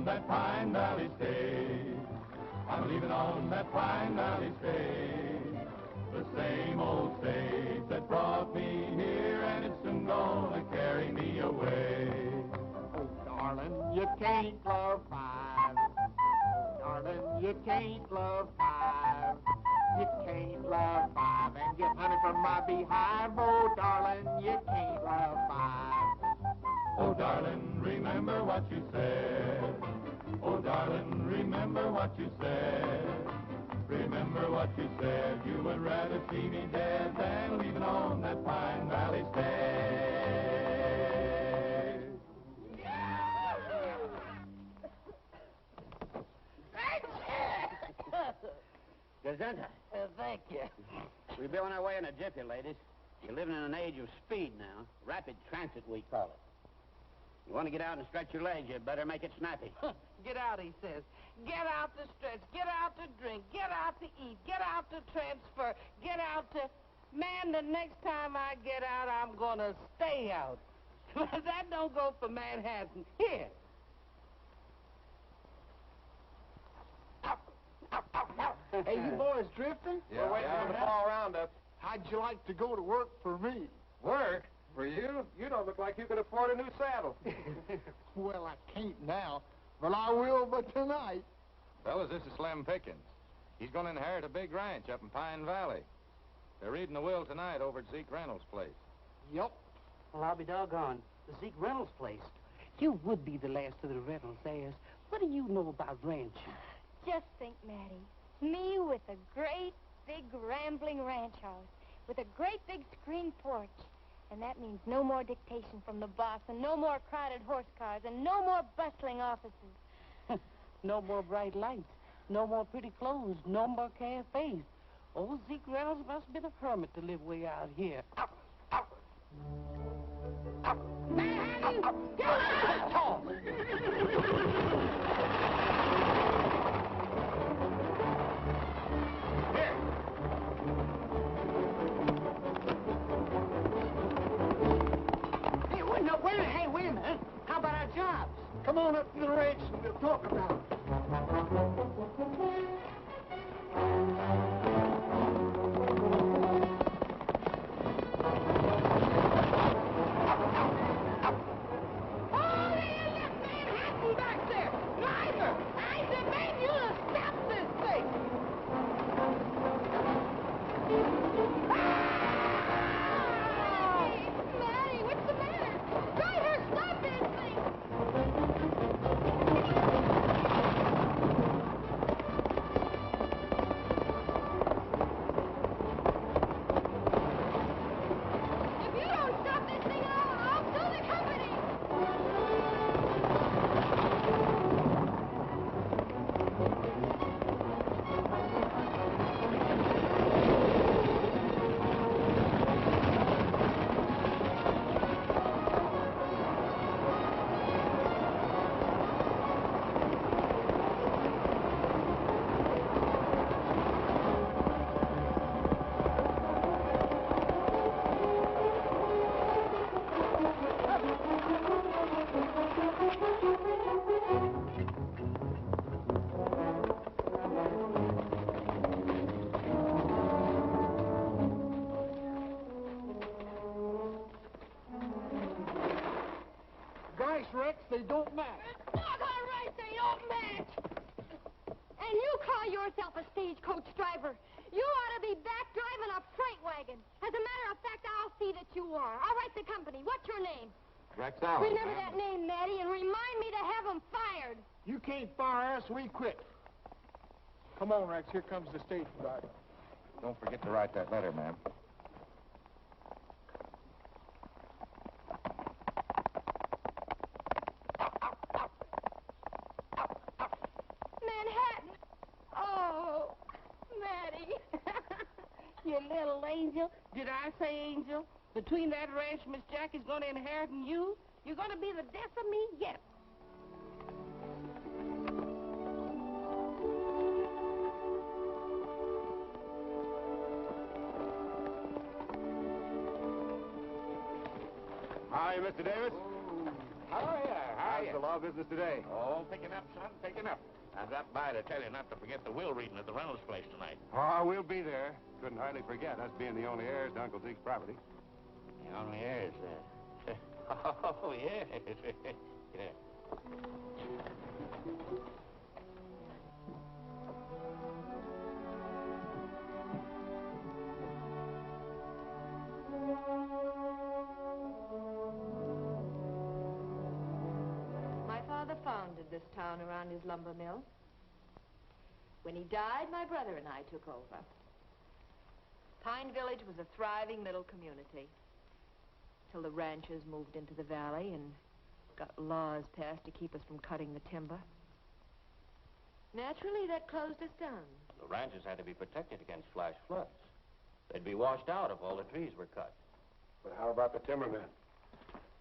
that Pine Valley stage. I'm leaving on that Pine Valley stage. The same old stage that brought me here, and it's soon gonna carry me away. Oh, darling, you can't love five. Darling, you can't love five. You can't love five and get honey from my beehive. Oh, darling, you can't love five. Oh, darling, remember what you said. Oh, darling, remember what you said. Remember what you said. You would rather see me dead than leaving on that Pine Valley stage. Gesundheit. Thank you. We'll be on our way in a jiffy, ladies. You're living in an age of speed now. Rapid transit, we call it. You want to get out and stretch your legs, you better make it snappy. Get out, he says. Get out to stretch. Get out to drink. Get out to eat. Get out to transfer. Get out to... Man, the next time I get out, I'm going to stay out. That don't go for Manhattan. Here. Hey, you boys drifting? We're waiting for them to fall around us. How'd you like to go to work for me? Work? For you? You don't look like you could afford a new saddle. Well, I can't now, but I will by tonight. Fellas, this is Slim Pickens. He's going to inherit a big ranch up in Pine Valley. They're reading the will tonight over at Zeke Reynolds' place. Yep. Well, I'll be doggone. The Zeke Reynolds place. You would be the last of the Reynolds heirs. What do you know about ranching? Just think, Matty. Me with a great, big, rambling ranch house, with a great, big screen porch. And that means no more dictation from the boss, and no more crowded horse cars, and no more bustling offices. No more bright lights, no more pretty clothes, no more cafes. Old Zeke Reynolds must have been a hermit to live way out here. Manhattan! Get out! Hey, wait a minute. How about our jobs? Come on up to the ranch and we'll talk about it. Oh, there left Manhattan back there! Driver, I demand you to stop this thing! Matty, what's the matter? Driver, stop this thing! If you don't stop this thing, I'll sue the company! Gosh, Rex, they don't match. Doggone right they don't match! And you call yourself a stagecoach driver. You ought to be back driving a freight wagon. As a matter of fact, I'll see that you are. I'll write the company. What's your name? Rex Allen. Remember that name, Matty, and remind me to have him fired. You can't fire us, we quit. Come on, Rex, here comes the stage driver. Don't forget to write that letter, ma'am. Manhattan. Oh, Matty. You little angel. Did I say angel? Between that ranch Miss Jackie's going to inherit and you, you're going to be the death of me yet. Hi, Mr. Davis. Hiya, How's you? the law business today? Oh, picking up, son, picking up. I dropped by to tell you not to forget the will reading at the Reynolds place tonight. Oh, we'll be there. Couldn't hardly forget us being the only heirs to Uncle Zeke's property. The only heirs, oh, yes. Yeah. My father founded this town around his lumber mill. When he died, my brother and I took over. Pine Village was a thriving little community till the ranchers moved into the valley and got laws passed to keep us from cutting the timber. Naturally, that closed us down. The ranches had to be protected against flash floods. They'd be washed out if all the trees were cut. But how about the timbermen?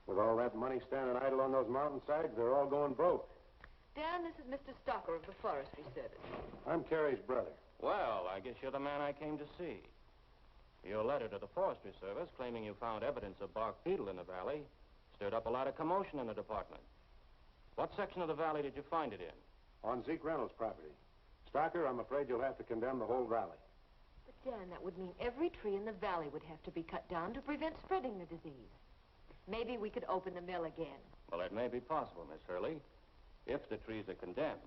With all that money standing idle on those mountainsides, they're all going broke. Dan, this is Mr. Stocker of the Forestry Service. I'm Carrie's brother. Well, I guess you're the man I came to see. Your letter to the Forestry Service claiming you found evidence of bark beetle in the valley stirred up a lot of commotion in the department. What section of the valley did you find it in? On Zeke Reynolds' property. Stocker, I'm afraid you'll have to condemn the whole valley. But, Dan, that would mean every tree in the valley would have to be cut down to prevent spreading the disease. Maybe we could open the mill again. Well, it may be possible, Miss Hurley, if the trees are condemned.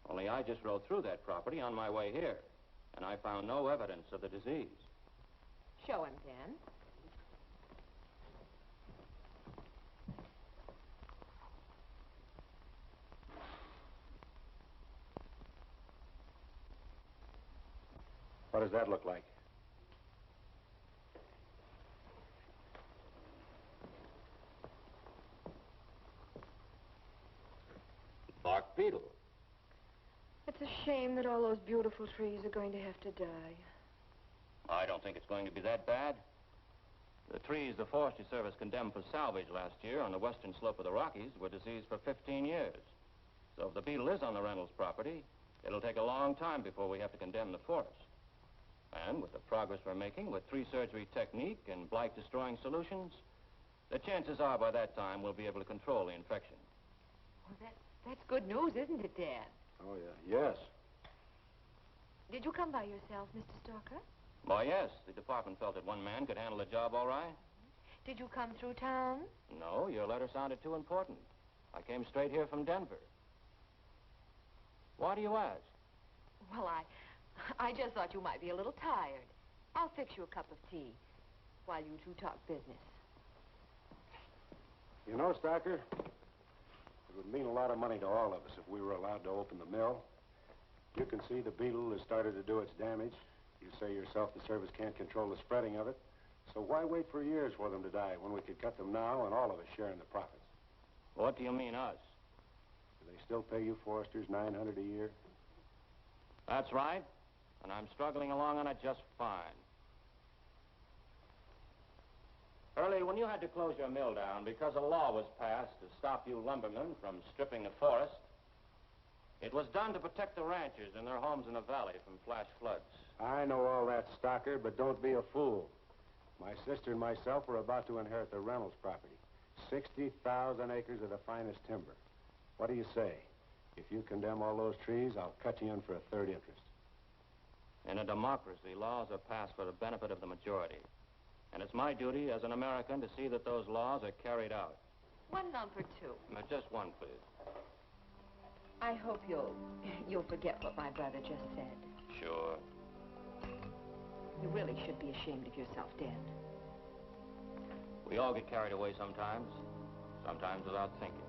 Only I just rode through that property on my way here, and I found no evidence of the disease. Show him, Dan. What does that look like? Bark beetle. It's a shame that all those beautiful trees are going to have to die. I don't think it's going to be that bad. The trees the Forestry Service condemned for salvage last year on the western slope of the Rockies were diseased for 15 years. So if the beetle is on the Reynolds property, it'll take a long time before we have to condemn the forest. And with the progress we're making with tree surgery technique and blight-destroying solutions, the chances are by that time we'll be able to control the infection. Well, that's good news, isn't it, Dan? Oh, yeah. Yes. Did you come by yourself, Mr. Stocker? Why, yes. The department felt that one man could handle the job all right. Did you come through town? No, your letter sounded too important. I came straight here from Denver. Why do you ask? Well, I just thought you might be a little tired. I'll fix you a cup of tea while you two talk business. You know, Stocker, it would mean a lot of money to all of us if we were allowed to open the mill. You can see the beetle has started to do its damage. You say yourself the service can't control the spreading of it. So why wait for years for them to die when we could cut them now and all of us share in the profits? What do you mean, us? Do they still pay you foresters $900 a year? That's right. And I'm struggling along on it just fine. Early, when you had to close your mill down because a law was passed to stop you lumbermen from stripping the forest, it was done to protect the ranchers and their homes in the valley from flash floods. I know all that, Stocker, but don't be a fool. My sister and myself were about to inherit the Reynolds property. 60,000 acres of the finest timber. What do you say? If you condemn all those trees, I'll cut you in for a third interest. In a democracy, laws are passed for the benefit of the majority. And it's my duty as an American to see that those laws are carried out. One number two. Just one, please. I hope you'll forget what my brother just said. Sure. You really should be ashamed of yourself, Dan. We all get carried away sometimes without thinking.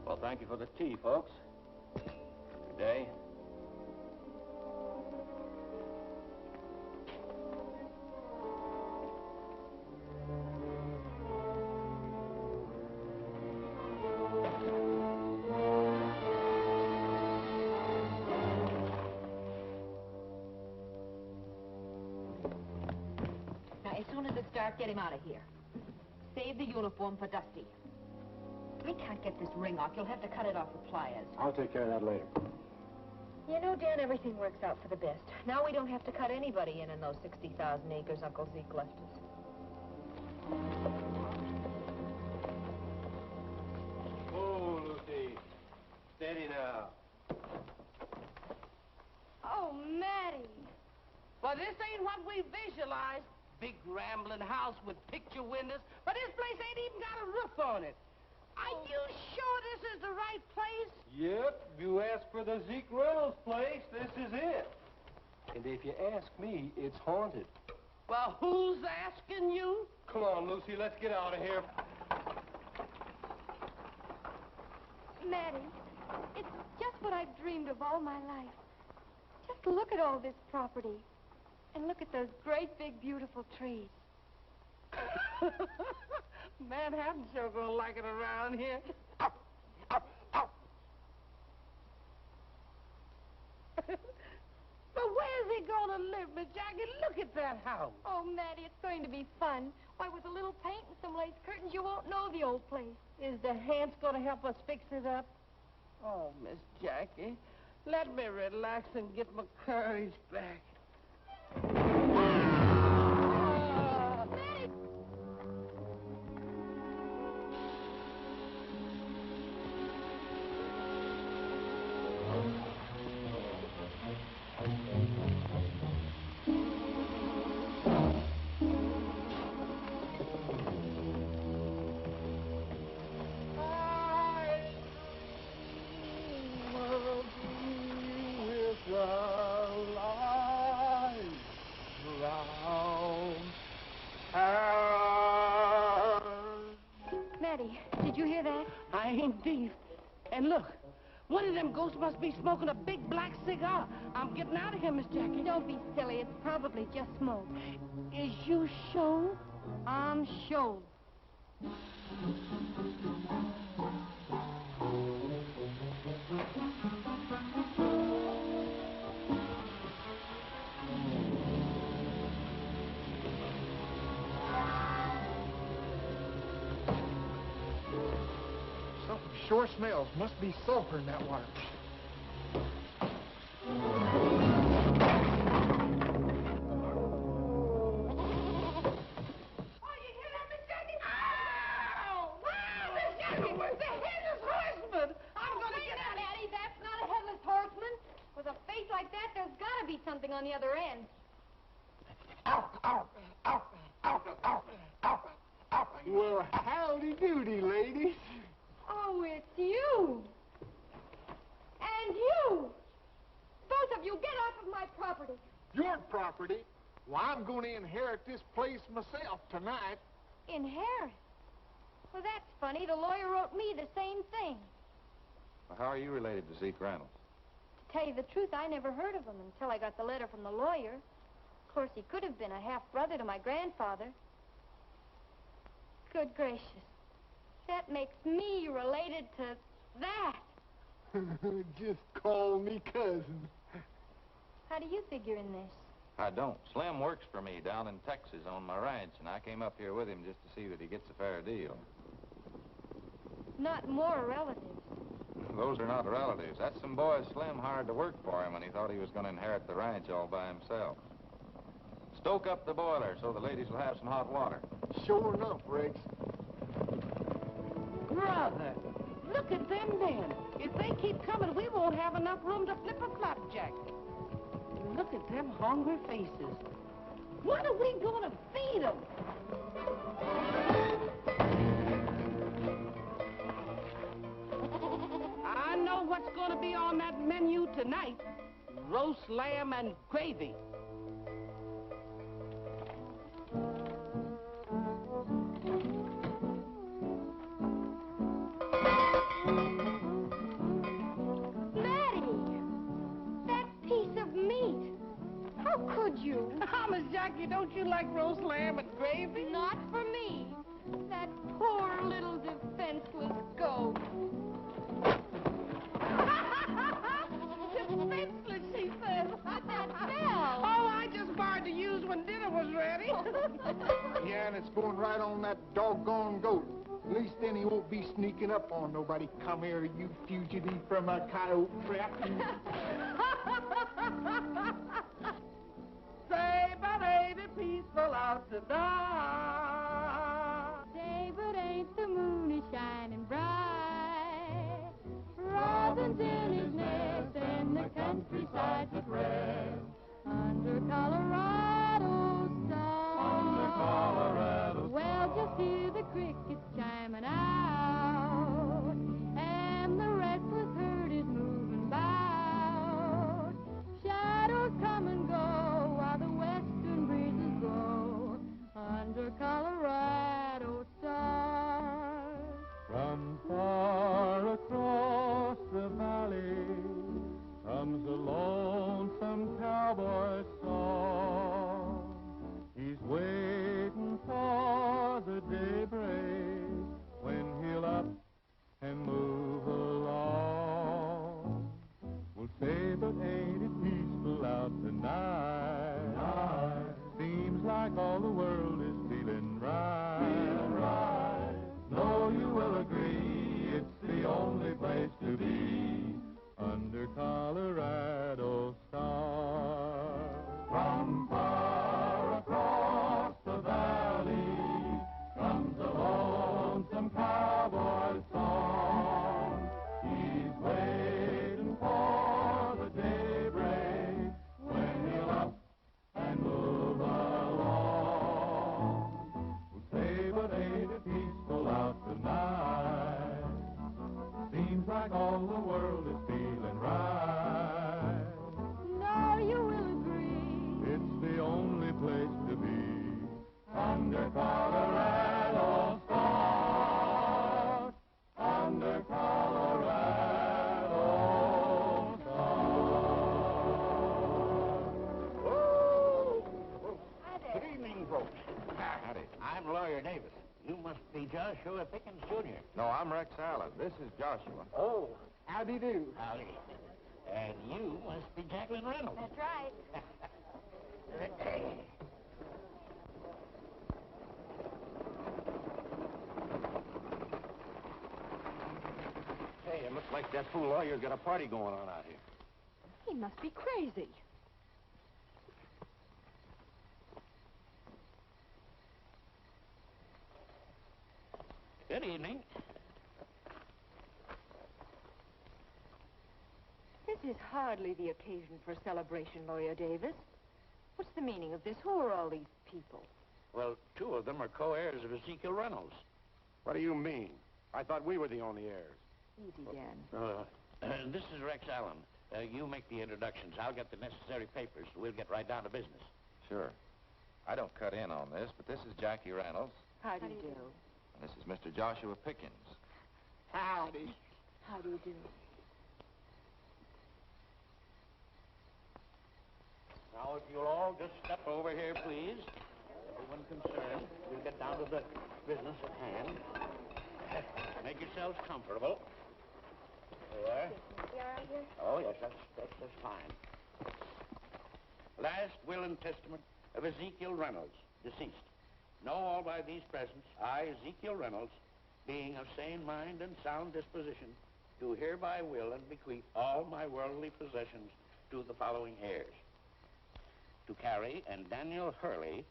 Well, thank you for the tea, folks. Good day. Now, as soon as it's dark, get him out of here. Save the uniform for Dusty. I can't get this ring off. You'll have to cut it off with pliers. I'll take care of that later. You know, Dan, everything works out for the best. Now we don't have to cut anybody in those 60,000 acres Uncle Zeke left us. Steady now. Oh, Matty. Well, this ain't what we visualized. Big rambling house with picture windows, but this place ain't even got a roof on it. Are you sure this is the right place? Yep, you asked for the Zeke Reynolds place. This is it. And if you ask me, it's haunted. Well, who's asking you? Come on, Lucy, let's get out of here. Matty, it's just what I've dreamed of all my life. Just look at all this property. And look at those great, big, beautiful trees. Manhattan sure gonna like it around here. But where's he gonna live, Miss Jackie? Look at that house. Oh, Matty, it's going to be fun. Why, with a little paint and some lace curtains, you won't know the old place. Is the Hants gonna help us fix it up? Oh, Miss Jackie, let me relax and get my courage back. Matty, did you hear that? I ain't deaf. And look, one of them ghosts must be smoking a big black cigar. I'm getting out of here, Miss Jackie. Don't be silly. It's probably just smoke. Is you sure? I'm sure. Something sure smells. Must be sulfur in that water. Something on the other end. Well, howdy doody, ladies. Oh, it's you. And you. Both of you, get off of my property. Your property? Well, I'm going to inherit this place myself tonight. Inherit? Well, that's funny. The lawyer wrote me the same thing. Well, how are you related to Zeke Reynolds? To tell you the truth, I never heard of him until I got the letter from the lawyer. Of course, he could have been a half-brother to my grandfather. Good gracious. That makes me related to that. Just call me cousin. How do you figure in this? I don't. Slim works for me down in Texas on my ranch, and I came up here with him just to see that he gets a fair deal. Not more relatives. Those are not relatives. That's some boy Slim hired to work for him when he thought he was going to inherit the ranch all by himself. Stoke up the boiler so the ladies will have some hot water. Sure enough, Rex. Brother, look at them then. If they keep coming, we won't have enough room to flip a flapjack. Look at them hungry faces. What are we going to feed them? I know what's going to be on that menu tonight. Roast lamb and gravy. Miss Jackie, don't you like roast lamb and gravy? Not for me. That poor little defenseless goat. Defenseless, she says. But that bell. Oh, I just borrowed to use when dinner was ready. Yeah, and it's going right on that doggone goat. At least then he won't be sneaking up on nobody. Come here, you fugitive from a coyote trap. Say, but ain't it peaceful out tonight? Say, but ain't the moon is shining bright? Robin three sides at rest. Under Colorado stars. Under Colorado Well, just hear the crickets chiming out, and the restless herd is moving about. Shadows come and go while the western breezes blow under Colorado stars. From far across the valley comes a lonesome cowboy's song. He's waiting for the daybreak when he'll up and move along. We'll say, but ain't it peaceful out tonight? Seems like all the world is feeling right. No, you will agree, it's the only place to be under Colorado stars. From far across the valley comes a lonesome cowboy's song. He's waiting for the daybreak when he'll up and move along. We'll say, but ain't it peaceful out tonight? Seems like all the world is feeling right. No, you will agree, It's the only place to be under Colorado stars. Under Colorado stars. Good evening, folks. Howdy. I'm Lawyer Davis. You must be Joshua Pickens, Jr. No, I'm Rex Allen. This is Joshua. Oh, Howdy do. howdy. And you must be Jacqueline Reynolds. that's right. Hey, it looks like that fool lawyer's got a party going on out here. He must be crazy. Good evening. This is hardly the occasion for celebration, Lawyer Davis. What's the meaning of this? Who are all these people? Well, two of them are co-heirs of Ezekiel Reynolds. What do you mean? I thought we were the only heirs. Easy, Dan. This is Rex Allen. You make the introductions. I'll get the necessary papers. We'll get right down to business. Sure. I don't cut in on this, but this is Jackie Reynolds, How do you do? and this is Mr. Joshua Pickens. Howdy. How do you do? Now, if you'll all just step over here, please. Everyone concerned. We'll get down to the business at hand. Make yourselves comfortable. There you are. Oh, yes, that's fine. Last will and testament of Ezekiel Reynolds, deceased. Know all by these presents, I, Ezekiel Reynolds, being of sane mind and sound disposition, do hereby will and bequeath all my worldly possessions to the following heirs. To Carrie and Daniel Hurley,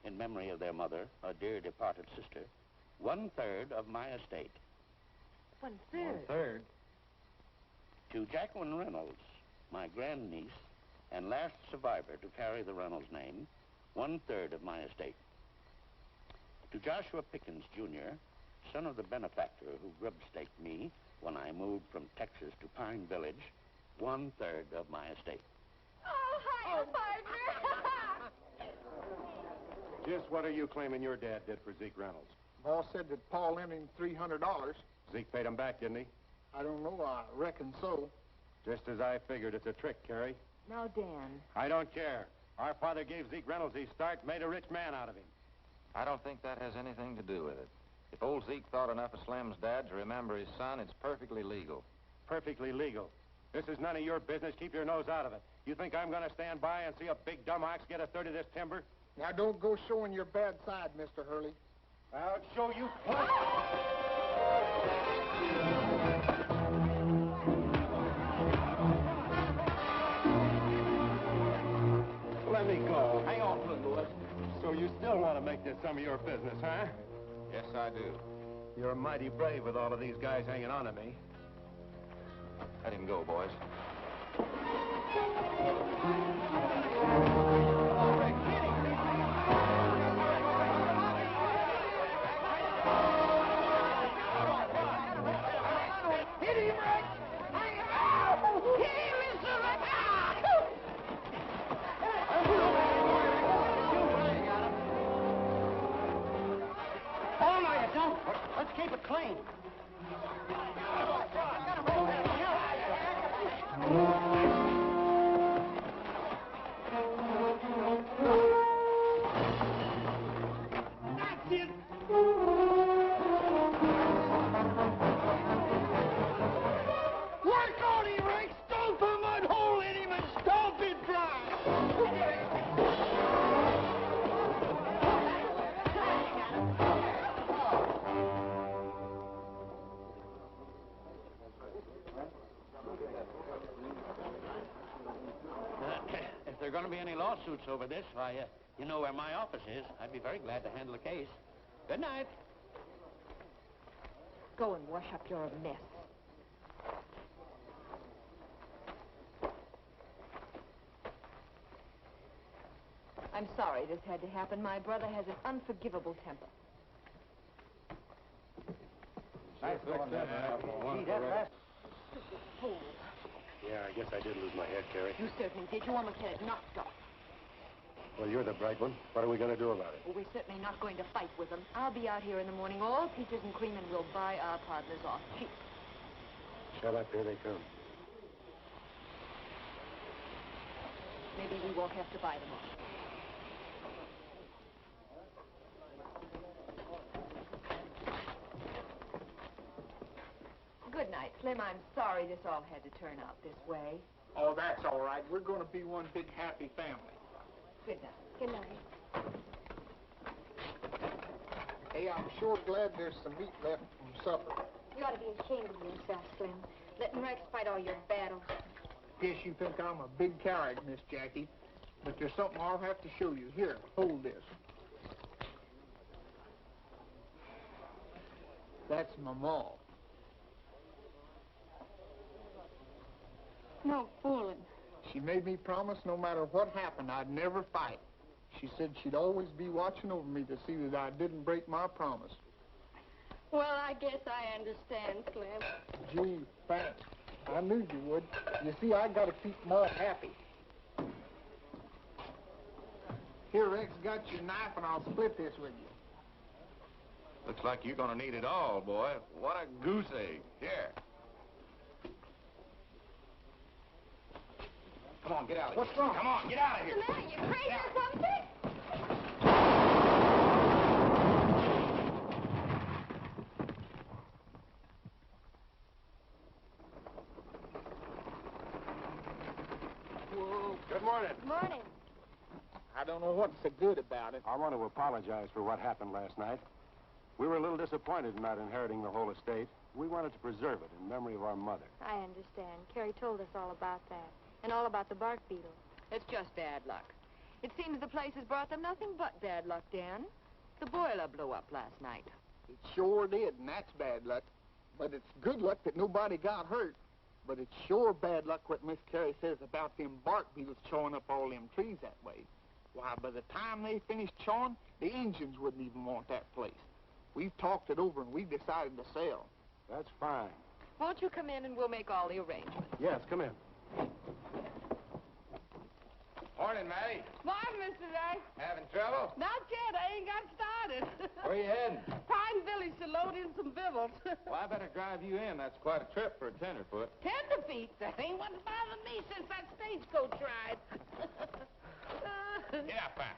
in memory of their mother, a dear departed sister, 1/3 of my estate. 1/3. 1/3? To Jacqueline Reynolds, my grandniece, and last survivor to carry the Reynolds name, 1/3 of my estate. To Joshua Pickens, Jr., son of the benefactor who grub-staked me when I moved from Texas to Pine Village, 1/3 of my estate. Oh, hi, partner. Just what are you claiming your dad did for Zeke Reynolds? Boss said that Paul lent him $300. Zeke paid him back, didn't he? I don't know, I reckon so. Just as I figured. It's a trick, Carrie. Now, Dan. I don't care. Our father gave Zeke Reynolds his start, made a rich man out of him. I don't think that has anything to do with it. If old Zeke thought enough of Slim's dad to remember his son, it's perfectly legal. Perfectly legal. This is none of your business. Keep your nose out of it. You think I'm going to stand by and see a big dumb ox get 1/3 of this timber? Now, don't go showing your bad side, Mr. Hurley. I'll show you what. Let me go. Hang on, Flintwood. So you still want to make this some of your business, huh? Yes, I do. You're mighty brave with all of these guys hanging on to me. Let him go, boys. Hit him, Rex! Hang him out! Hit him, Mr. Rex! Oh, no, you don't. Let's keep it clean. That's it. Work on him, Rex! Stomp a mud hole in him and stomp it dry! If there are going to be any lawsuits over this, why, you know where my office is. I'd be very glad to handle the case. Good night. Go and wash up your mess. I'm sorry this had to happen. My brother has an unforgivable temper. Nice going, man. Gee, that last... Fool. Yeah, I guess I did lose my head, Carrie. You certainly did. You almost had it knocked off. Well, you're the bright one. What are we going to do about it? Well, we're certainly not going to fight with them. I'll be out here in the morning, all peaches and cream, and we'll buy our partners off cheap. Shut up, here they come. Maybe we won't have to buy them off. Good night, Slim. I'm sorry this all had to turn out this way. Oh, that's all right. We're going to be one big happy family. Good night. Good night. Hey, I'm sure glad there's some meat left from supper. You ought to be ashamed of yourself, Slim. Letting Rex fight all your battles. Guess you think I'm a big coward, Miss Jackie. But there's something I'll have to show you. Here, hold this. That's my ma. No fooling. She made me promise no matter what happened, I'd never fight. She said she'd always be watching over me to see that I didn't break my promise. Well, I guess I understand, Slim. Gee, thanks. I knew you would. You see, I got to keep Ma happy. Here, Rex, got your knife, and I'll split this with you. Looks like you're going to need it all, boy. What a goose egg. Here. Come on, get out of here. What's wrong? Come on, get out of here. What's the matter? You crazy or something? Whoa. Good morning. Good morning. I don't know what's so good about it. I want to apologize for what happened last night. We were a little disappointed in not inheriting the whole estate. We wanted to preserve it in memory of our mother. I understand. Carrie told us all about that. And all about the bark beetle. It's just bad luck. It seems the place has brought them nothing but bad luck, Dan. The boiler blew up last night. It sure did, and that's bad luck. But it's good luck that nobody got hurt. But it's sure bad luck what Miss Carrie says about them bark beetles chawing up all them trees that way. Why, by the time they finished chawing, the Injuns wouldn't even want that place. We've talked it over, and we've decided to sell. That's fine. Won't you come in and we'll make all the arrangements? Yes, come in. Morning, Matty. Morning, Mr. Rex. Having trouble? Not yet. I ain't got started. Where you heading? Pine Village to load in some victuals. Well, I better drive you in. That's quite a trip for a tenderfoot. Tenderfeet. That ain't what's bothered me since that stagecoach ride. Yeah, fine.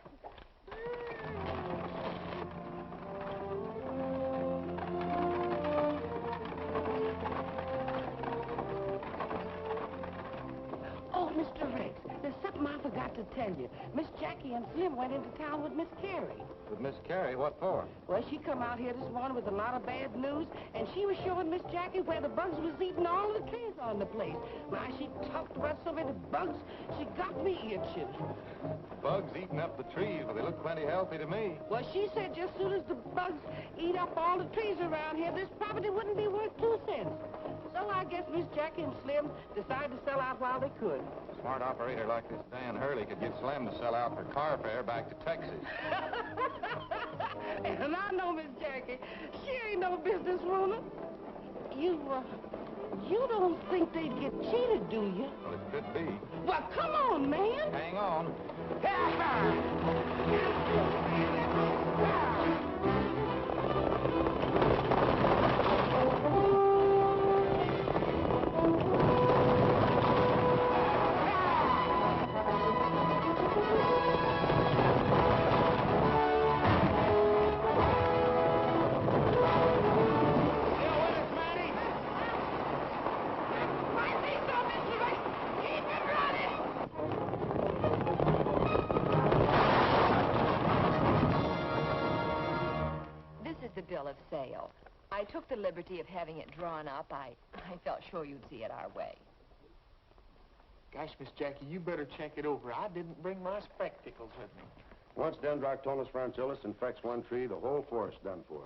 Oh, Mr. Rex, there's something I forgot to tell you. Miss Jackie and Slim went into town with Miss Carrie. With Miss Carrie, what for? Well, she come out here this morning with a lot of bad news, and she was showing Miss Jackie where the bugs was eating all the trees on the place. Why, she talked about so many bugs, she got me itching. Bugs eating up the trees, but they look plenty healthy to me. Well, she said just soon as the bugs eat up all the trees around here, this property wouldn't be worth 2 cents. So I guess Miss Jackie and Slim decided to sell out while they could. smart operator like this Dan Hurley could get Slim to sell out for car fare back to Texas. And I know Miss Jackie, she ain't no businesswoman. You don't think they'd get cheated, do you? Well, it could be. Well, come on, man. Hang on. The bill of sale. I took the liberty of having it drawn up. I felt sure you'd see it our way. Gosh, Miss Jackie, you better check it over. I didn't bring my spectacles with me. Once Dendroctonus frontilis infects one tree, the whole forest done for.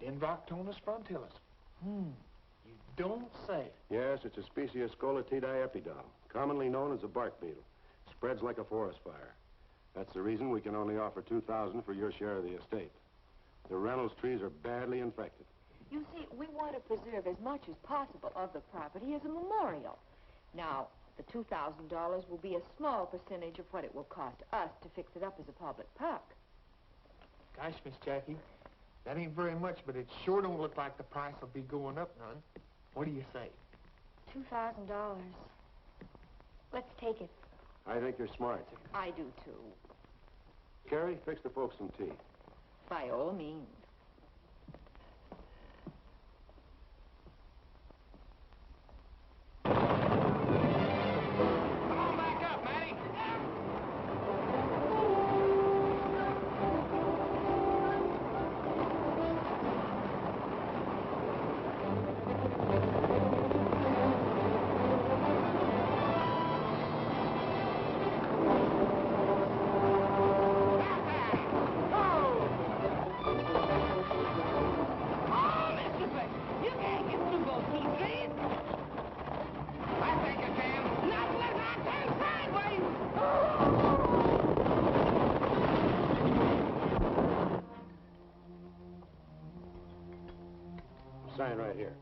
Dendroctonus frontilis. You don't say. Yes, it's a species of Scolatidae, commonly known as a bark beetle. Spreads like a forest fire. That's the reason we can only offer $2,000 for your share of the estate. The Reynolds trees are badly infected. You see, we want to preserve as much as possible of the property as a memorial. Now, the $2,000 will be a small percentage of what it will cost us to fix it up as a public park. Gosh, Miss Jackie, that ain't very much, but it sure don't look like the price will be going up none. What do you say? $2,000. Let's take it. I think you're smart. I do, too. Carrie, fix the folks some tea. By all means. Come on back up, Matty. Sign right here.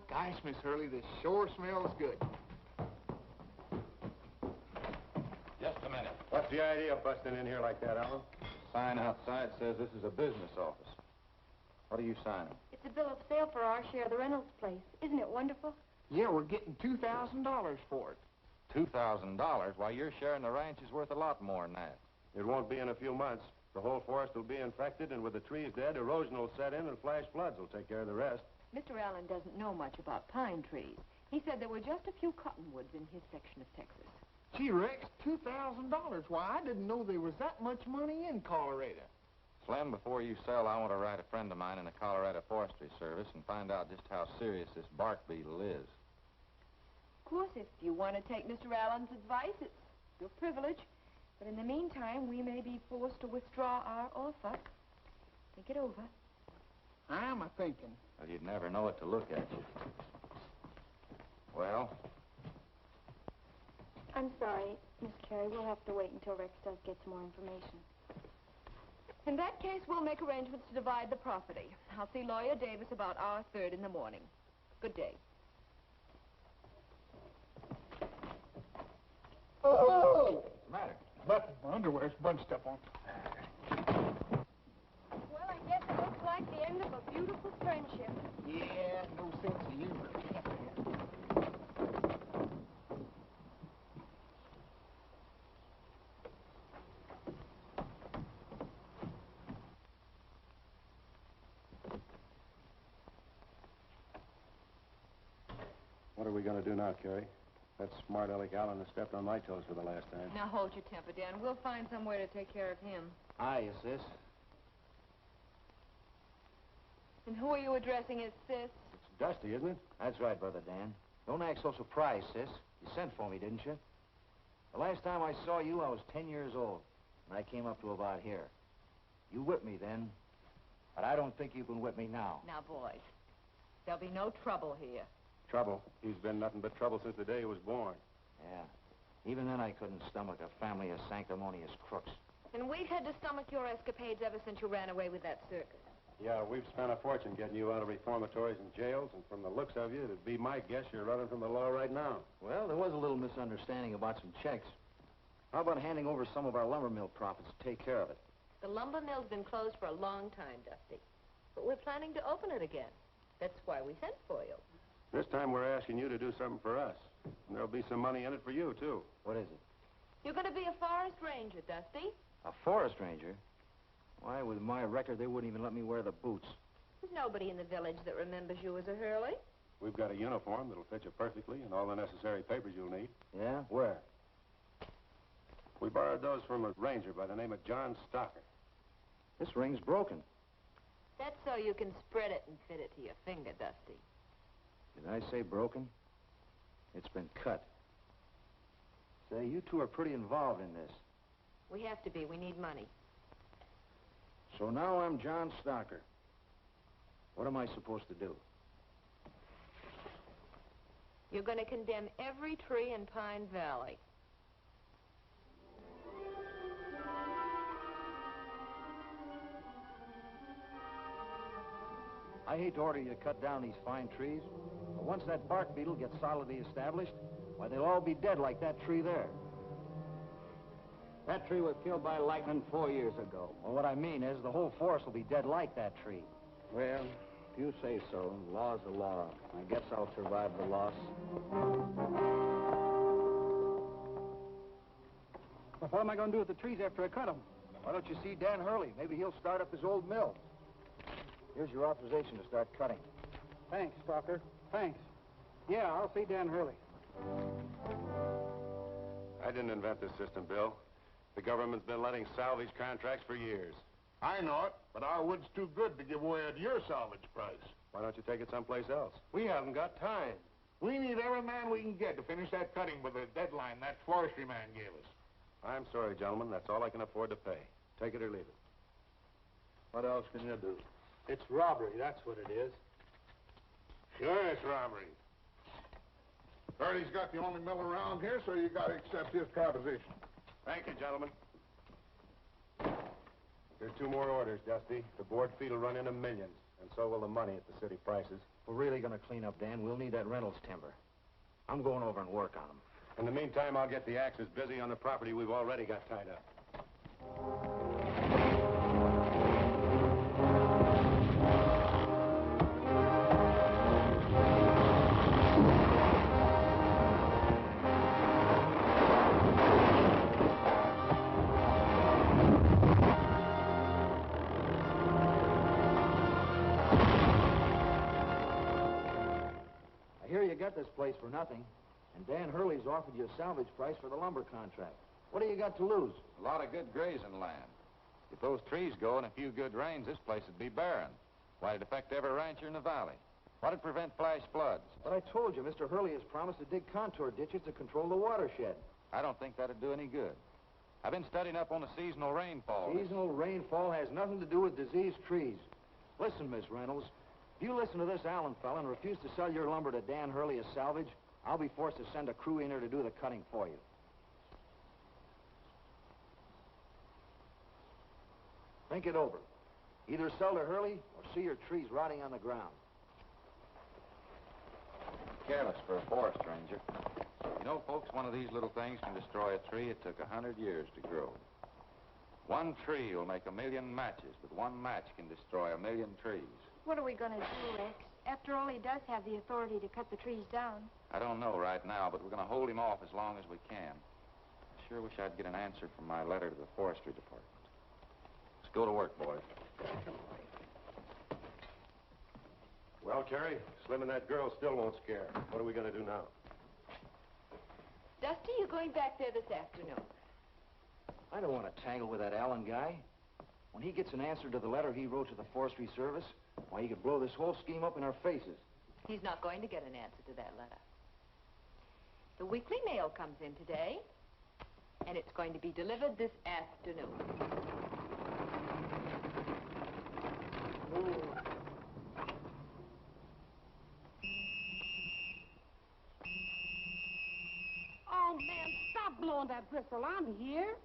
Gosh, Miss Hurley, this sure smells good. Just a minute. What's the idea of busting in here like that, Alan? Sign outside says this is a business office. What are you signing? It's a bill of sale for our share of the Reynolds place. Isn't it wonderful? Yeah, we're getting $2,000 for it. $2,000? Why, your share in the ranch is worth a lot more than that. It won't be in a few months. The whole forest will be infected, and with the trees dead, erosion will set in, and flash floods will take care of the rest. Mr. Allen doesn't know much about pine trees. He said there were just a few cottonwoods in his section of Texas. Gee, Rex, $2,000. Why, I didn't know there was that much money in Colorado. Slim, before you sell, I want to write a friend of mine in the Colorado Forestry Service and find out just how serious this bark beetle is. Of course, if you want to take Mr. Allen's advice, it's your privilege. But in the meantime, we may be forced to withdraw our offer. Think it over. I'm a-thinking. Well, you'd never know it to look at you. Well? I'm sorry, Miss Carey. We'll have to wait until Rex does get some more information. In that case, we'll make arrangements to divide the property. I'll see Lawyer Davis about our third in the morning. Good day. Oh! What's the matter? Nothing. My underwear's bunched up on. Well, I guess it looks like the end of a beautiful friendship. Yeah, no sense of humor. What are we going to do now, Carrie? That smart aleck Allen has stepped on my toes for the last time. Now, hold your temper, Dan. We'll find some way to take care of him. Aye, sis. And who are you addressing as sis? It's Dusty, isn't it? That's right, Brother Dan. Don't act so surprised, sis. You sent for me, didn't you? The last time I saw you, I was 10 years old, and I came up to about here. You whipped me then, but I don't think you can whip me now. Now, boys, there'll be no trouble here. Trouble? He's been nothing but trouble since the day he was born. Yeah. Even then, I couldn't stomach a family of sanctimonious crooks. And we've had to stomach your escapades ever since you ran away with that circus. Yeah, we've spent a fortune getting you out of reformatories and jails, and from the looks of you, it'd be my guess you're running from the law right now. Well, there was a little misunderstanding about some checks. How about handing over some of our lumber mill profits to take care of it? The lumber mill's been closed for a long time, Dusty. But we're planning to open it again. That's why we sent for you. This time we're asking you to do something for us. And there'll be some money in it for you, too. What is it? You're going to be a forest ranger, Dusty. A forest ranger? Why, with my record, they wouldn't even let me wear the boots. There's nobody in the village that remembers you as a Hurley. We've got a uniform that'll fit you perfectly and all the necessary papers you'll need. Yeah? Where? We borrowed those from a ranger by the name of John Stocker. This ring's broken. That's so you can spread it and fit it to your finger, Dusty. Did I say broken? It's been cut. Say, you two are pretty involved in this. We have to be. We need money. So now I'm John Stocker. What am I supposed to do? You're going to condemn every tree in Pine Valley. I hate to order you to cut down these fine trees, but once that bark beetle gets solidly established, why, they'll all be dead like that tree there. That tree was killed by lightning 4 years ago. Well, what I mean is the whole forest will be dead like that tree. Well, if you say so, law's the law. I guess I'll survive the loss. Well, what am I going to do with the trees after I cut them? Why don't you see Dan Hurley? Maybe he'll start up his old mill. Here's your authorization to start cutting. Thanks, Stalker. Thanks. Yeah, I'll see Dan Hurley. I didn't invent this system, Bill. The government's been letting salvage contracts for years. I know it, but our wood's too good to give away at your salvage price. Why don't you take it someplace else? We haven't got time. We need every man we can get to finish that cutting with the deadline that forestry man gave us. I'm sorry, gentlemen. That's all I can afford to pay. Take it or leave it. What else can you do? It's robbery, that's what it is. Sure, it's robbery. Hurley's got the only mill around here, so you got to accept his proposition. Thank you, gentlemen. There's 2 more orders, Dusty. The board fee will run into millions, and so will the money at the city prices. We're really going to clean up, Dan. We'll need that Reynolds timber. I'm going over and work on them. In the meantime, I'll get the axes busy on the property we've already got tied up. You got this place for nothing, and Dan Hurley's offered you a salvage price for the lumber contract. What do you got to lose? A lot of good grazing land. If those trees go and a few good rains, this place would be barren. Why, it'd affect every rancher in the valley. What'd prevent flash floods? But I told you, Mr. Hurley has promised to dig contour ditches to control the watershed. I don't think that'd do any good. I've been studying up on the seasonal rainfall. Seasonal rainfall has nothing to do with diseased trees. Listen, Miss Reynolds. If you listen to this Allen fella and refuse to sell your lumber to Dan Hurley as salvage, I'll be forced to send a crew in here to do the cutting for you. Think it over. Either sell to Hurley or see your trees rotting on the ground. Careless for a forest ranger. You know, folks, one of these little things can destroy a tree it took 100 years to grow. One tree will make 1,000,000 matches, but one match can destroy 1,000,000 trees. What are we going to do, Rex? After all, he does have the authority to cut the trees down. I don't know right now, but we're going to hold him off as long as we can. I sure wish I'd get an answer from my letter to the forestry department. Let's go to work, boys. Well, Terry, Slim and that girl still won't scare. What are we going to do now? Dusty, you're going back there this afternoon. I don't want to tangle with that Allen guy. When he gets an answer to the letter he wrote to the Forestry Service, why, he could blow this whole scheme up in our faces. He's not going to get an answer to that letter. The weekly mail comes in today. And it's going to be delivered this afternoon. Oh, man, stop blowing that whistle. I'm here.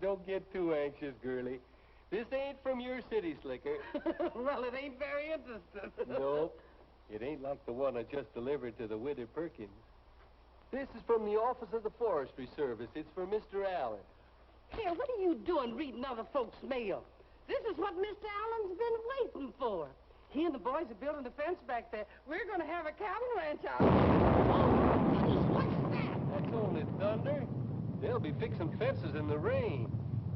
Don't get too anxious, girlie. This ain't from your city slicker. Well, it ain't very interesting. Nope. It ain't like the one I just delivered to the widow Perkins. This is from the Office of the Forestry Service. It's for Mr. Allen. Here, what are you doing reading other folks' mail? This is what Mr. Allen's been waiting for. He and the boys are building the fence back there. We're going to have a cattle ranch out. Oh, goodness, what's that? That's only thunder. They'll be fixing fences in the rain.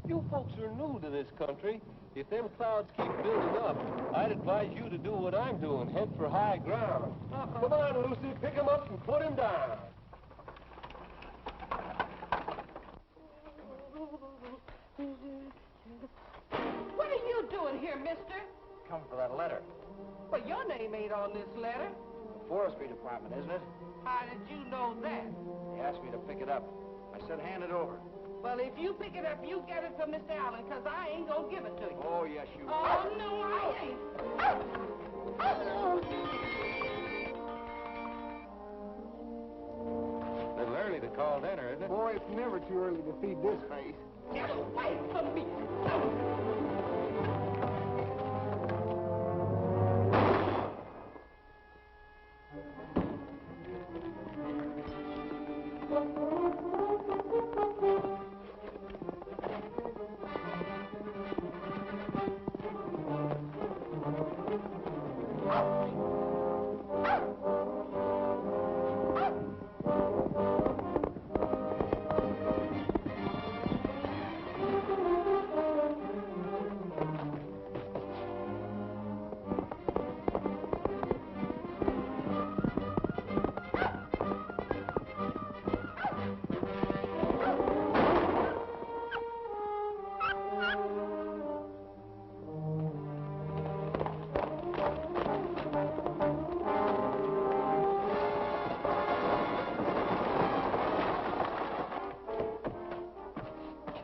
You folks are new to this country. If them clouds keep building up, I'd advise you to do what I'm doing, head for high ground. Come on, Lucy, pick him up and put him down. What are you doing here, mister? Come for that letter. Well, your name ain't on this letter. Forestry Department, isn't it? How did you know that? They asked me to pick it up. I said hand it over. Well, if you pick it up, you get it from Mr. Allen, because I ain't going to give it to you. Oh, yes, you will. Oh, no, I ain't. A little early to call dinner, isn't it? Boy, it's never too early to feed this face. Get away from me.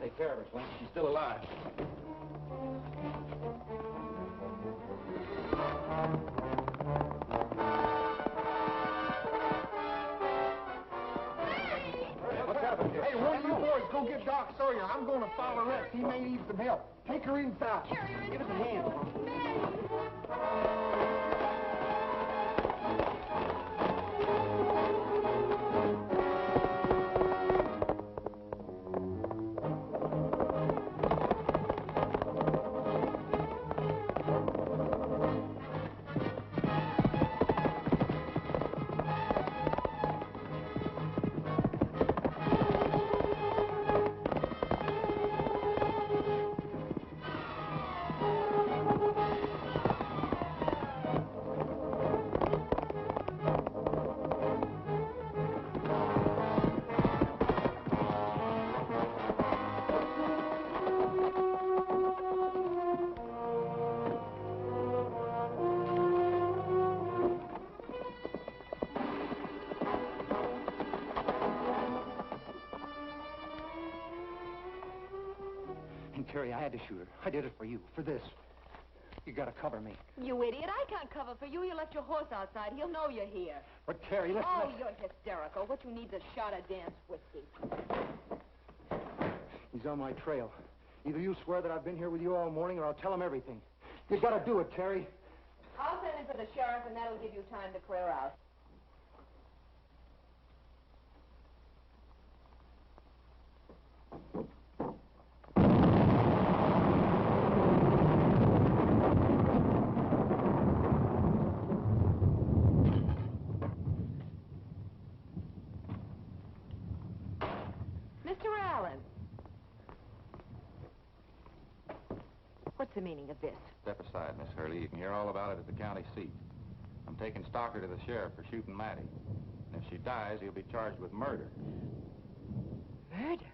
Take care of her, Slim. She's still alive. What's happened here? Hey, one of you boys go get Doc Sawyer. I'm going to follow Rex. He may need some help. Take her inside. Give us a hand. And, Terry, I had to shoot her. I did it for you, for this. You gotta cover me. You idiot. I can't cover for you. You left your horse outside. He'll know you're here. But, Terry, listen. Oh, you're hysterical. What you need's a shot of Dan's whiskey. He's on my trail. Either you swear that I've been here with you all morning, or I'll tell him everything. You gotta do it, Terry. I'll send him for the sheriff, and that'll give you time to clear out. Mr. Allen. What's the meaning of this? Step aside, Miss Hurley. You can hear all about it at the county seat. I'm taking Stocker to the sheriff for shooting Mattie. And if she dies, he'll be charged with murder. Murder?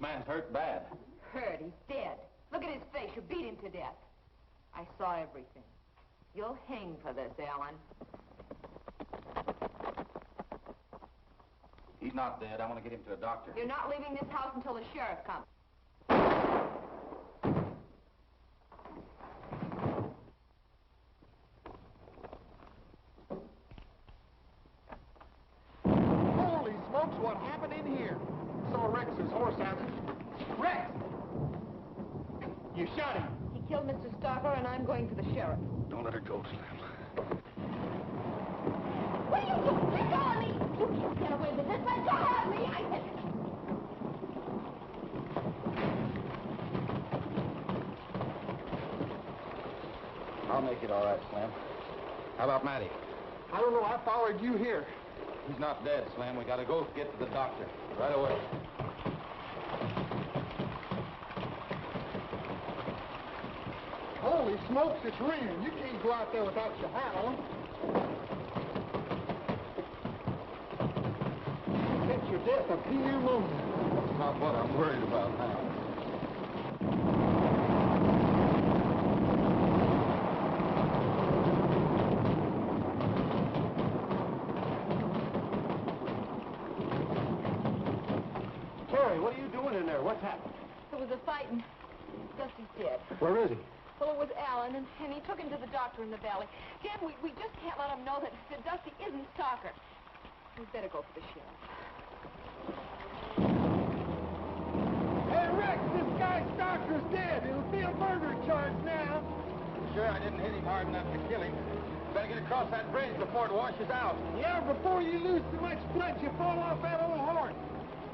man's hurt bad. Hurt? He's dead. Look at his face. You beat him to death. I saw everything. You'll hang for this, Alan. He's not dead. I want to get him to a doctor. You're not leaving this house until the sheriff comes. Holy smokes, what happened in here? Saw Rex's horse out there. Rex! You shot him. He killed Mr. Stalker, and I'm going for the sheriff. Don't let her go, Slim. What are you doing? Let go of me! You can't get away with this. Let go of me! I said... I'll make it all right, Slim. How about Matty? I don't know. I followed you here. He's not dead, Slim. We gotta go get to the doctor. Right away. Holy smokes, it's raining. You can't go out there without your hat on. Catch your death a few moments. That's not what I'm worried about now. Terry, what are you doing in there? What's happened? There was a fight, and Dusty's dead. Where is he? Well, it was Alan, and he took him to the doctor in the valley. Dan, we just can't let him know that Dusty isn't Stalker. We'd better go for the sheriff. Hey, Rex, this guy Stalker's dead. It'll be a murder charge now. Sure, I didn't hit him hard enough to kill him. Better get across that bridge before it washes out. Yeah, before you lose too much blood, you fall off that old horse.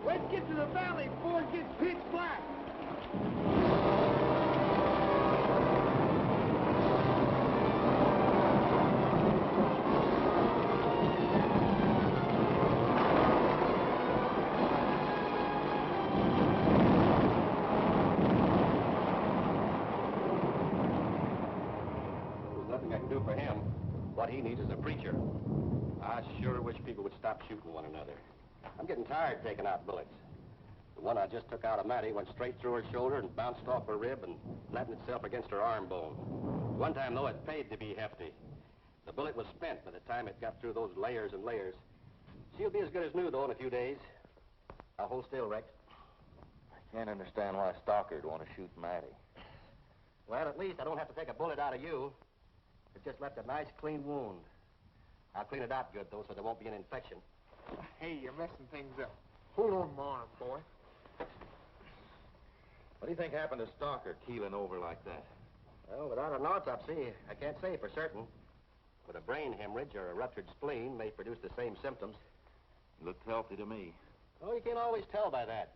Let's get to the valley before it gets pitch black. There's nothing I can do for him. What he needs is a preacher. I sure wish people would stop shooting one another. I'm getting tired taking out bullets. The one I just took out of Mattie went straight through her shoulder and bounced off her rib and flattened itself against her arm bone. One time, though, it paid to be hefty. The bullet was spent by the time it got through those layers and layers. She'll be as good as new, though, in a few days. Now, hold still, Rex. I can't understand why Stalker'd want to shoot Matty. Well, at least I don't have to take a bullet out of you. It just left a nice, clean wound. I'll clean it out good, though, so there won't be an infection. Hey, you're messing things up. Hold on my arm, boy. What do you think happened to Stalker keeling over like that? Well, without an autopsy, I can't say for certain. But a brain hemorrhage or a ruptured spleen may produce the same symptoms. Looked healthy to me. Oh, you can't always tell by that.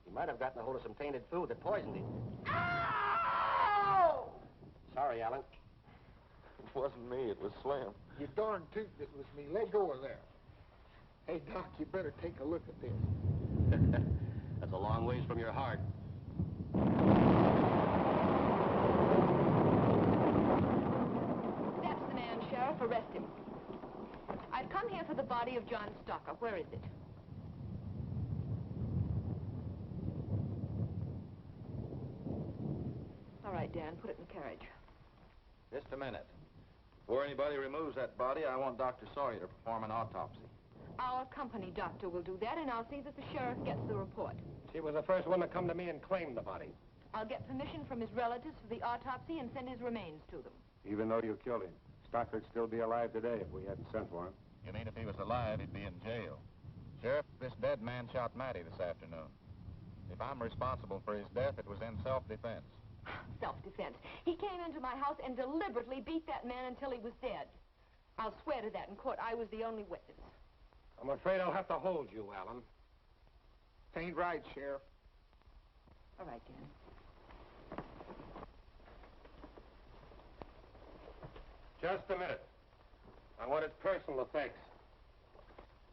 He might have gotten a hold of some tainted food that poisoned him. Ow! Sorry, Alan. It wasn't me, it was Slim. You darn tootin' it was me. Let go of there. Hey, Doc, you better take a look at this. That's a long ways from your heart. That's the man, Sheriff. Arrest him. I've come here for the body of John Stalker. Where is it? All right, Dan, put it in the carriage. Just a minute. Before anybody removes that body, I want Dr. Sawyer to perform an autopsy. Our company doctor will do that, and I'll see that the sheriff gets the report. She was the first one to come to me and claim the body. I'll get permission from his relatives for the autopsy and send his remains to them. Even though you killed him, Stocker'd still be alive today if we hadn't sent for him. You mean if he was alive, he'd be in jail? Sheriff, this dead man shot Matty this afternoon. If I'm responsible for his death, it was in self-defense. Self-defense. He came into my house and deliberately beat that man until he was dead. I'll swear to that in court. I was the only witness. I'm afraid I'll have to hold you, Alan. Ain't right, Sheriff. All right, Dan. Just a minute. I want his personal effects.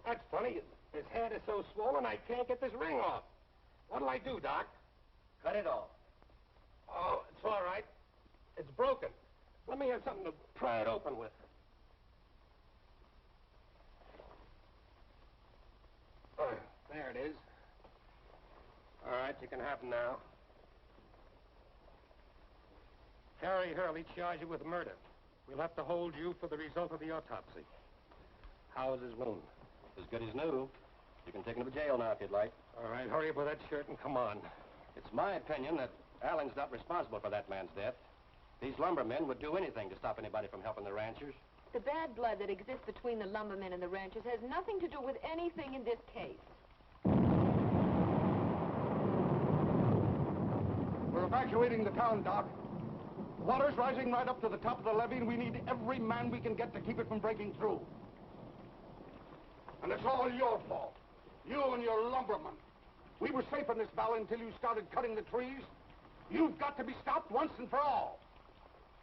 That's funny. His head is so swollen I can't get this ring off. What'll I do, Doc? Cut it off. Oh, it's all right. It's broken. Let me have something to pry it open with. There it is. All right, you can have him now. Harry Hurley charged you with murder. We'll have to hold you for the result of the autopsy. How is his wound? As good as new. You can take him to jail now if you'd like. All right, hurry up with that shirt and come on. It's my opinion that Allen's not responsible for that man's death. These lumbermen would do anything to stop anybody from helping the ranchers. The bad blood that exists between the lumbermen and the ranchers has nothing to do with anything in this case. We're evacuating the town, Doc. The water's rising right up to the top of the levee, and we need every man we can get to keep it from breaking through. And it's all your fault. You and your lumbermen. We were safe in this valley until you started cutting the trees. You've got to be stopped once and for all.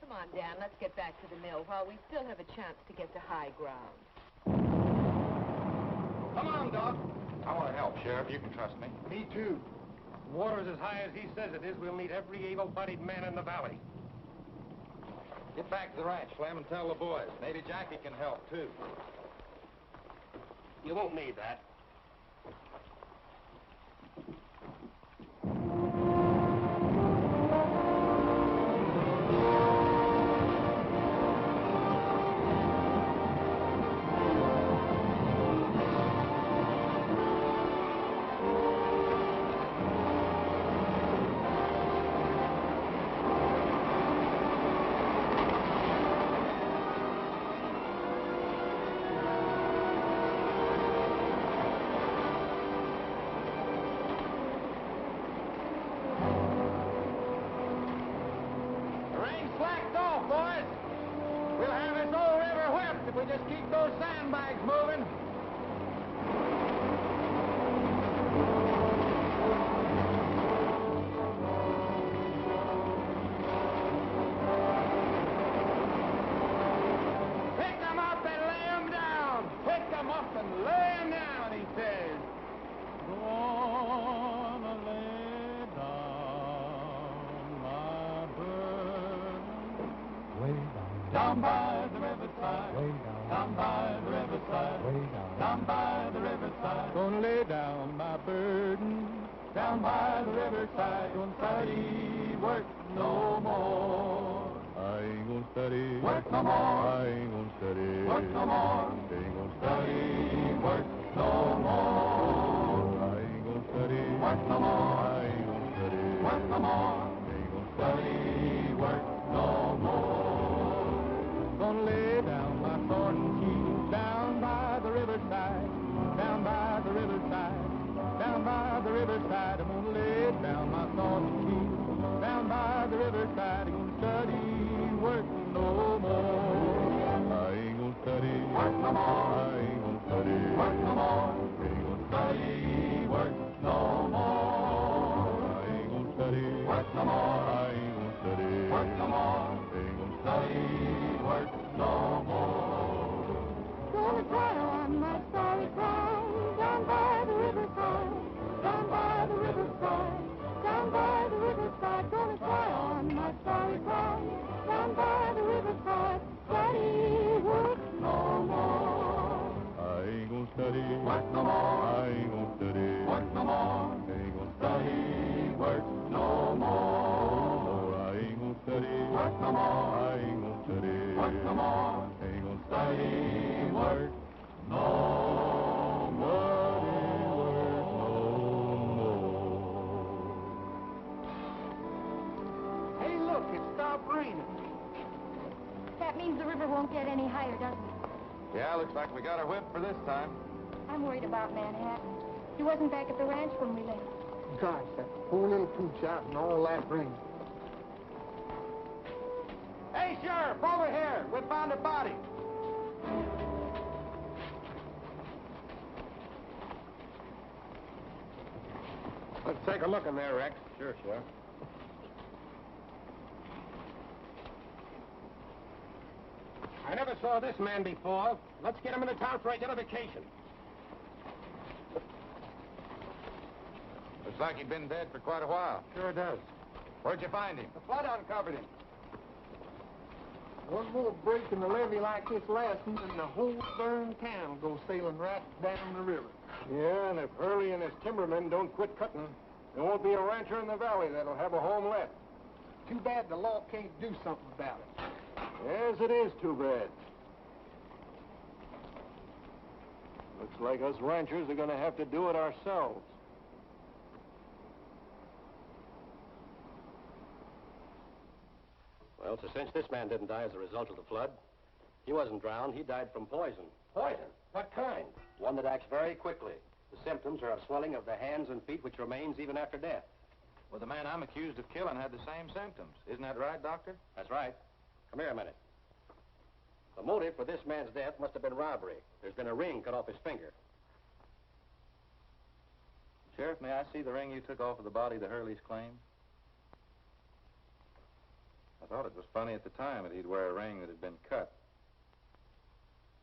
Come on, Dan, let's get back to the mill while we still have a chance to get to high ground. Come on, Doc. I want to help, Sheriff. You can trust me. Me too. The water's as high as he says it is. We'll need every able-bodied man in the valley. Get back to the ranch, Slim, and tell the boys. Maybe Jackie can help, too. You won't need that. Down by the riverside, way down by the riverside, way down by the riverside. Gonna lay down my burden, down by the riverside. Gonna study work no more. I ain't gonna study work no more. I ain't gonna study work no more. Ain't gonna study work no more. I ain't gonna study work no more. I ain't gonna study work no more. Ain't gonna study work no more. Gonna lay down my sword and shield down by the riverside, down by the riverside, down by the riverside. I'm gonna lay down my sword and shield down by the riverside. I'm gonna study work no more. I ain't gonna study work no more. I ain't gonna study work no more. Ain't gonna study work no more. I ain't gonna study work no more. I ain't gonna study work no more. Ain't gonna study work no more. Gonna cry on my sorry crown down by the riverside, down by the riverside, down by the riverside. Gonna cry on my sorry crown down by the riverside. Study work no more. I ain't gonna study work no more. I ain't gonna study work no more. Ain't gonna study work no more. I ain't gonna study work no more. I ain't gonna study work no more. Ain't gonna study work no more. Hey, look, it stopped raining. That means the river won't get any higher, doesn't it? Yeah, looks like we got our whip for this time. I'm worried about Manhattan. He wasn't back at the ranch when we left. Gosh, that poor little pooch out in all that rain. Hey, Sheriff, over here. We found a body. Let's take a look in there, Rex. Sure, Sheriff. I never saw this man before. Let's get him into town for identification. Looks like he'd been dead for quite a while. Sure does. Where'd you find him? The flood uncovered him. One more break in the levee like this last one, and the whole darn town will go sailing right down the river. Yeah, and if Hurley and his timbermen don't quit cutting, There won't be a rancher in the valley that'll have a home left. Too bad the law can't do something about it. Yes, it is too bad. Looks like us ranchers are going to have to do it ourselves. Well, it's a cinch this man didn't die as a result of the flood. He wasn't drowned. He died from poison. Poison? What kind? One that acts very quickly. The symptoms are a swelling of the hands and feet which remains even after death. Well, the man I'm accused of killing had the same symptoms. Isn't that right, Doctor? That's right. Come here a minute. The motive for this man's death must have been robbery. There's been a ring cut off his finger. Sheriff, may I see the ring you took off of the body the Hurleys claimed? I thought it was funny at the time that he'd wear a ring that had been cut.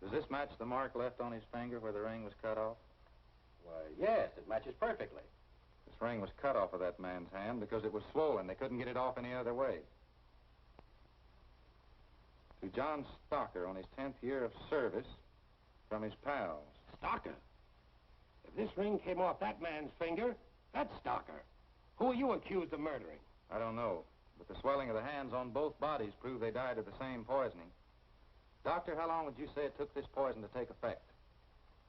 Does this match the mark left on his finger where the ring was cut off? Why, yes, it matches perfectly. This ring was cut off of that man's hand because it was swollen. They couldn't get it off any other way. To John Stocker on his 10th year of service from his pals. Stocker? If this ring came off that man's finger, that's Stocker. Who are you accused of murdering? I don't know, but the swelling of the hands on both bodies prove they died of the same poisoning. Doctor, how long would you say it took this poison to take effect?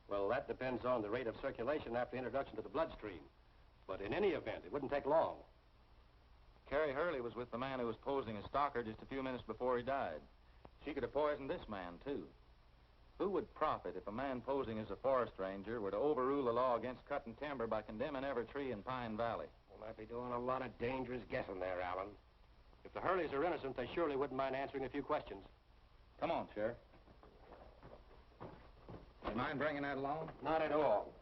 Well, that depends on the rate of circulation after introduction to the bloodstream. But in any event, it wouldn't take long. Carrie Hurley was with the man who was posing as Stocker just a few minutes before he died. She could have poisoned this man, too. Who would profit if a man posing as a forest ranger were to overrule the law against cutting timber by condemning every tree in Pine Valley? Well, I'd be doing a lot of dangerous guessing there, Alan. If the Hurleys are innocent, they surely wouldn't mind answering a few questions. Come on, Sheriff. You mind bringing that along? Not at all.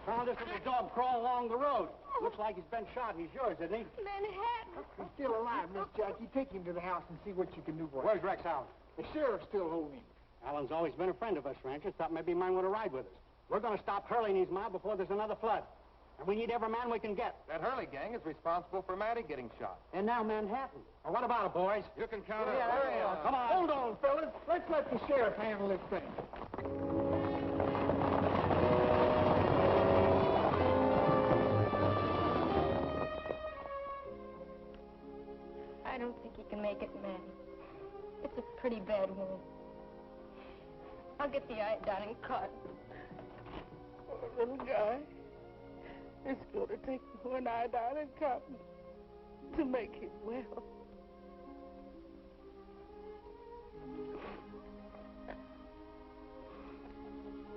Found this little dog crawling along the road. Looks like he's been shot. He's yours, isn't he? Manhattan. He's still alive, Miss Jackie. Take him to the house and see what you can do for him. Where's Rex Allen? The sheriff's still holding him. Alan's always been a friend of us ranchers. Thought maybe he might want to ride with us. We're going to stop Hurley and his mob before there's another flood. And we need every man we can get. That Hurley gang is responsible for Matty getting shot. And now Manhattan. Well, what about it, boys? You can count on Hurry on. Come on. Hold on, fellas. Let's let the sheriff handle this thing. I don't think he can make it, Matty. It's a pretty bad wound. I'll get the iodine and cut. Poor little guy. It's going to take more iodine and cotton to make him well.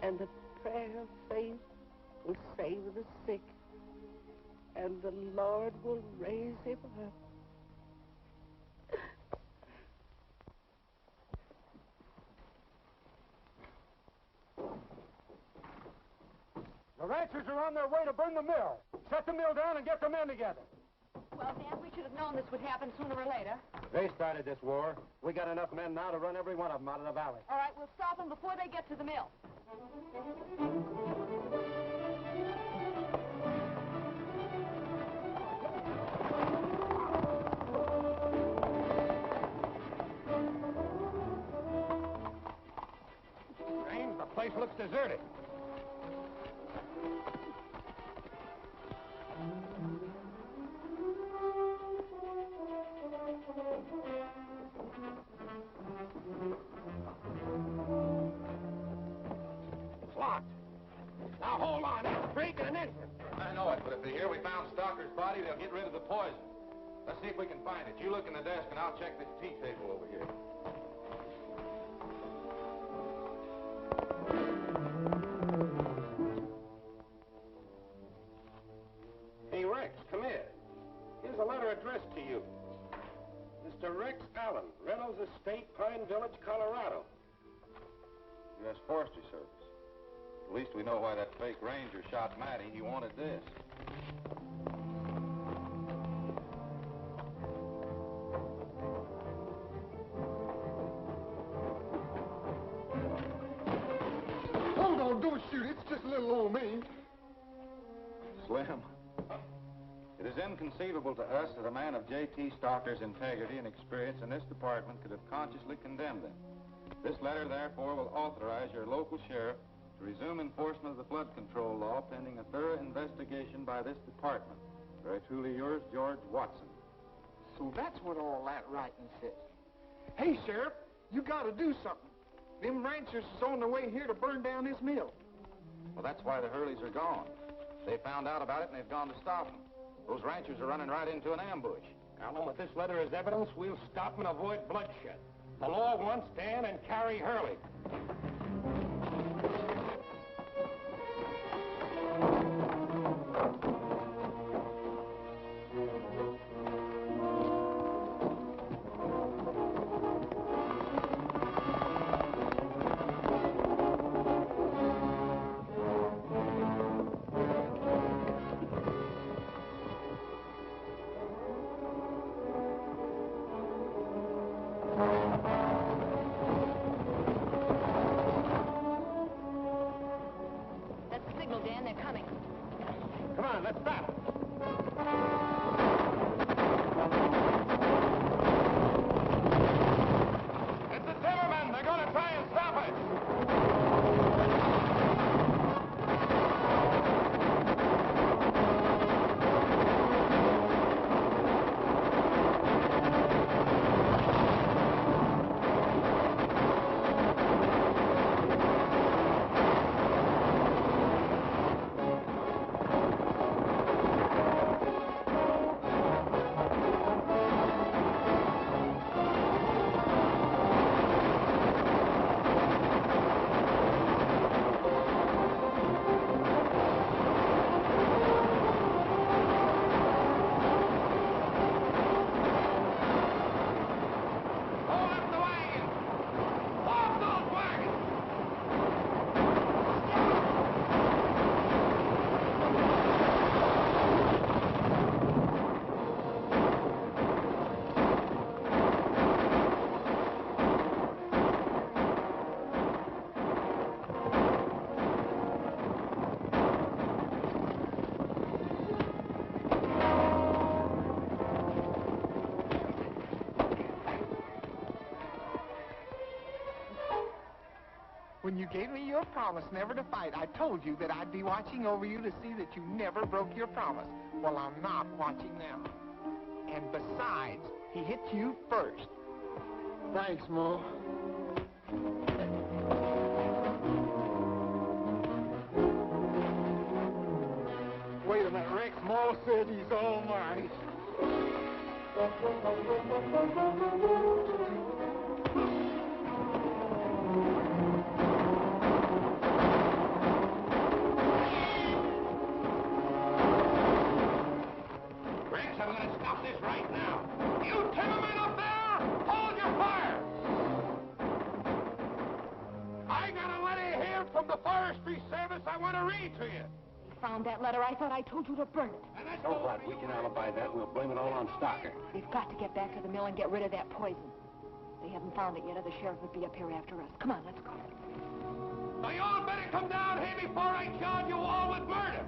And the prayer of faith will save the sick, and the Lord will raise him up. The ranchers are on their way to burn the mill. Shut the mill down and get the men together. Well, Dan, we should have known this would happen sooner or later. They started this war. We got enough men now to run every one of them out of the valley. All right, we'll stop them before they get to the mill. Strange, the place looks deserted. It's locked. Now hold on. It's break in an instant. I know it, but if they hear we found Stocker's body, they'll get rid of the poison. Let's see if we can find it. You look in the desk, and I'll check this tea table over here. Hey, Rex, come here. Here's a letter addressed to you. Mr. Rex Allen, Reynolds Estate, Pine Village, Colorado. U.S. Forestry Service. At least we know why that fake ranger shot Matty. He wanted this. Hold on, don't shoot. It's just a little old me. Slim, It is inconceivable to us that a man of J.T. Stocker's integrity and experience in this department could have consciously condemned him. This letter, therefore, will authorize your local sheriff to resume enforcement of the flood control law pending a thorough investigation by this department. Very truly yours, George Watson. So that's what all that writing says. Hey, Sheriff, you got to do something. Them ranchers is on their way here to burn down this mill. Well, that's why the Hurleys are gone. They found out about it and they've gone to stop them. Those ranchers are running right into an ambush. Allen, with this letter as evidence, we'll stop and avoid bloodshed. The law wants Dan and Carrie Hurley. That's the signal, Dan. They're coming. Come on, let's stop. It's the timbermen. They're going to try and stop us. When you gave me your promise never to fight, I told you that I'd be watching over you to see that you never broke your promise. Well, I'm not watching now. And besides, he hit you first. Thanks, Mo. Wait a minute, Rex. Mo said he's all mine. Rex, I'm going to stop this right now. You timbermen up there, hold your fire. I got a letter here from the Forestry Service I want to read to you. Found that letter. I thought I told you to burn it. So what? We can alibi that. We'll blame it all on Stocker. We've got to get back to the mill and get rid of that poison. They haven't found it yet, or the sheriff would be up here after us. Come on, let's go. Now, you all better come down here before I charge you all with murder.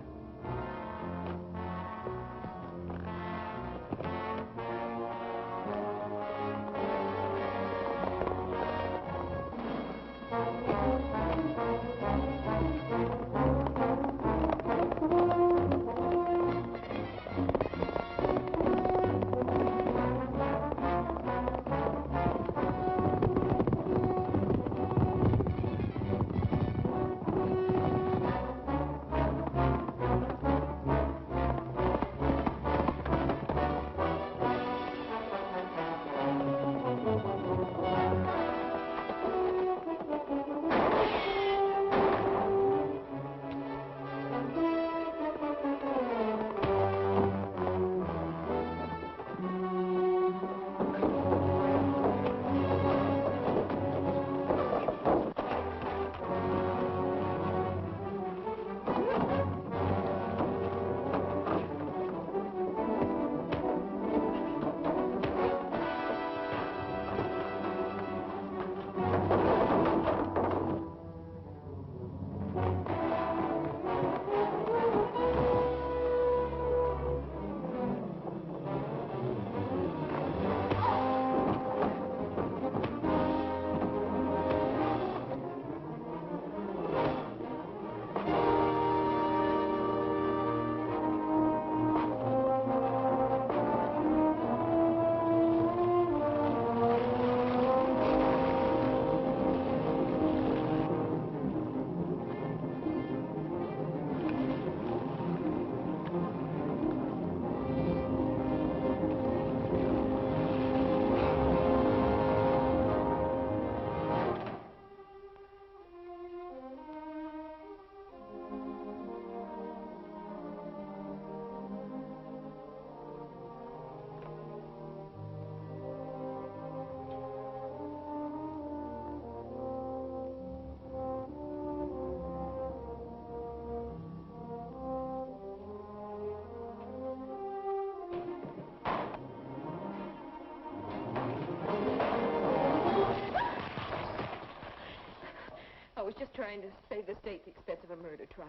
trying to save the state the expense of a murder trial.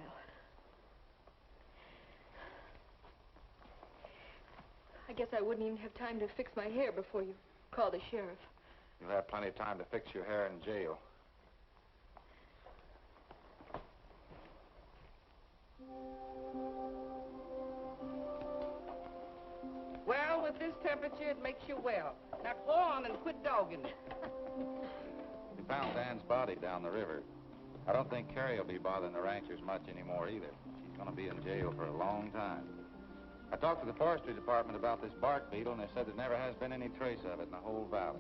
I guess I wouldn't even have time to fix my hair before you call the sheriff. You'll have plenty of time to fix your hair in jail. Well, with this temperature, it makes you well. Now go on and quit dogging it. We found Dan's body down the river. I don't think Carrie will be bothering the ranchers much anymore either. She's going to be in jail for a long time. I talked to the forestry department about this bark beetle, and they said there never has been any trace of it in the whole valley.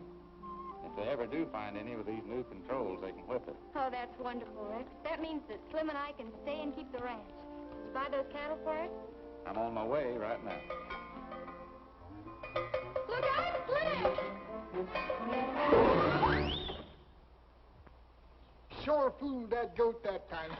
If they ever do find any with these new controls, they can whip it. Oh, that's wonderful, Rex. That means that Slim and I can stay and keep the ranch. Did you buy those cattle for us? I'm on my way right now. Look out, Slim! Sure fooled that goat that time.